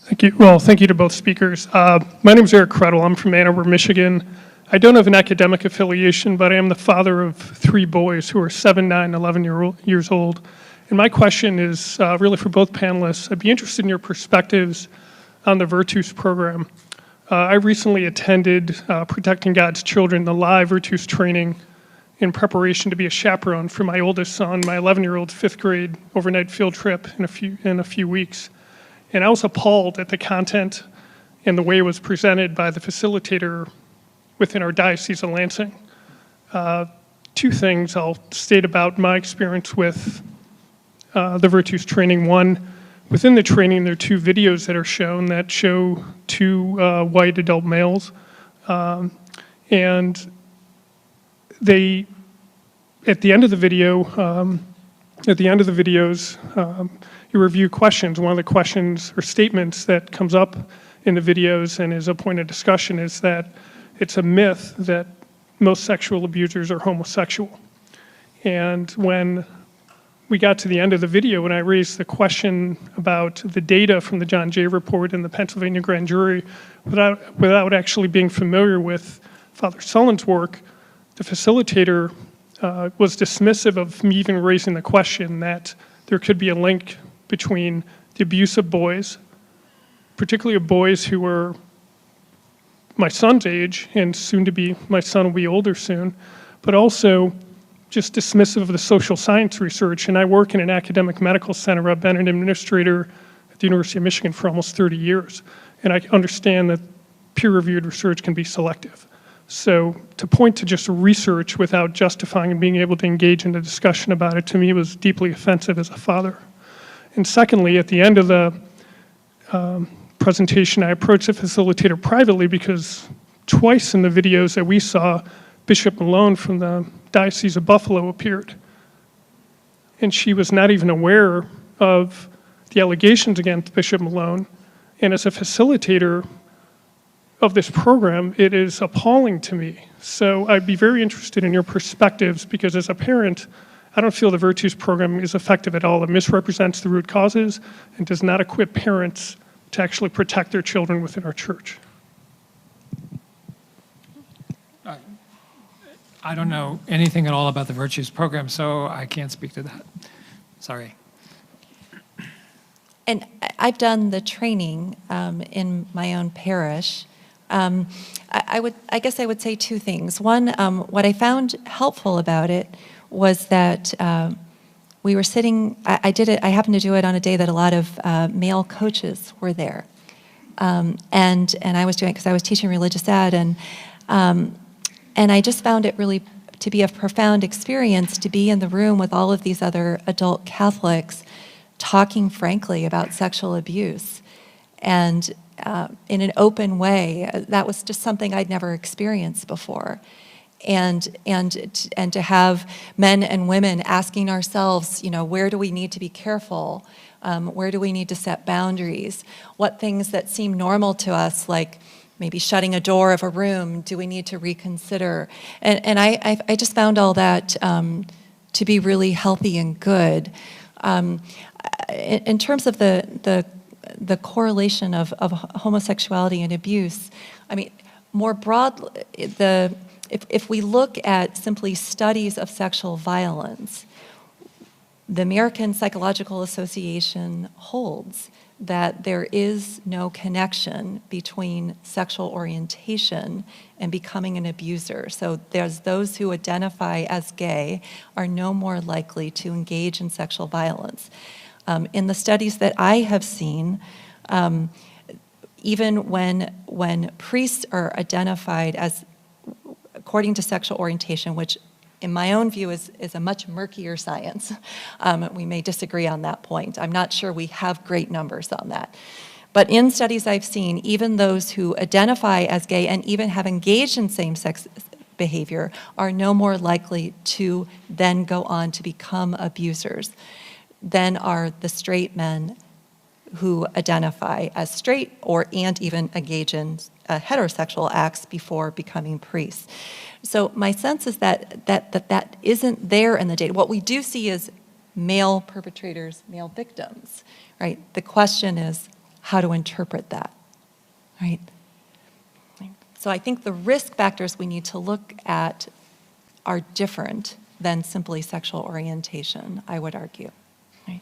Thank you. Well, thank you to both speakers. My name is Eric Krettel. I'm from Ann Arbor, Michigan. I don't have an academic affiliation, but I am the father of 3 boys who are 7, 9, 11 years old. And my question is really for both panelists. I'd be interested in your perspectives on the Virtus program. I recently attended Protecting God's Children, the live Virtus training in preparation to be a chaperone for my oldest son, my 11-year-old 5th grade overnight field trip in a few weeks. And I was appalled at the content and the way it was presented by the facilitator within our Diocese of Lansing. 2 things I'll state about my experience with the Virtus training. One, within the training, there are 2 videos that are shown that show 2 white adult males. And they, at the end of the video, you review questions. One of the questions or statements that comes up in the videos and is a point of discussion is that it's a myth that most sexual abusers are homosexual. And when we got to the end of the video, when I raised the question about the data from the John Jay report and the Pennsylvania grand jury, without actually being familiar with Father Sullen's work, the facilitator was dismissive of me even raising the question that there could be a link between the abuse of boys, particularly of boys who were my son's age, and soon to be, my son will be older soon, but also just dismissive of the social science research. And I work in an academic medical center. I've been an administrator at the University of Michigan for almost 30 years. And I understand that peer-reviewed research can be selective. So to point to just research without justifying and being able to engage in a discussion about it, to me, was deeply offensive as a father. And secondly, at the end of the presentation, I approached the facilitator privately because twice in the videos that we saw, Bishop Malone from the Diocese of Buffalo appeared. And she was not even aware of the allegations against Bishop Malone. And as a facilitator of this program, it is appalling to me. So I'd be very interested in your perspectives, because as a parent, I don't feel the Virtus program is effective at all. It misrepresents the root causes and does not equip parents to actually protect their children within our church. I don't know anything at all about the Virtus program, so I can't speak to that. Sorry. And I've done the training in my own parish. I guess I would say 2 things. One, what I found helpful about it was that we were sitting, I happened to do it on a day that a lot of male coaches were there. And I was doing it because I was teaching religious ed, and I just found it really to be a profound experience to be in the room with all of these other adult Catholics talking frankly about sexual abuse. And in an open way. That was just something I'd never experienced before. And to have men and women asking ourselves, where do we need to be careful? Where do we need to set boundaries? What things that seem normal to us, like maybe shutting a door of a room, do we need to reconsider? And I just found all that to be really healthy and good. In terms of the correlation of homosexuality and abuse, I mean, more broadly, if we look at simply studies of sexual violence, the American Psychological Association holds that there is no connection between sexual orientation and becoming an abuser. So there's those who identify as gay are no more likely to engage in sexual violence. In the studies that I have seen, even when priests are identified as according to sexual orientation, which in my own view is a much murkier science. We may disagree on that point. I'm not sure we have great numbers on that. But in studies I've seen, even those who identify as gay and even have engaged in same-sex behavior are no more likely to then go on to become abusers than are the straight men who identify as straight and even engage in heterosexual acts before becoming priests. So my sense is that isn't there in the data. What we do see is male perpetrators, male victims, right? The question is, how to interpret that, right? So I think the risk factors we need to look at are different than simply sexual orientation, I would argue, right?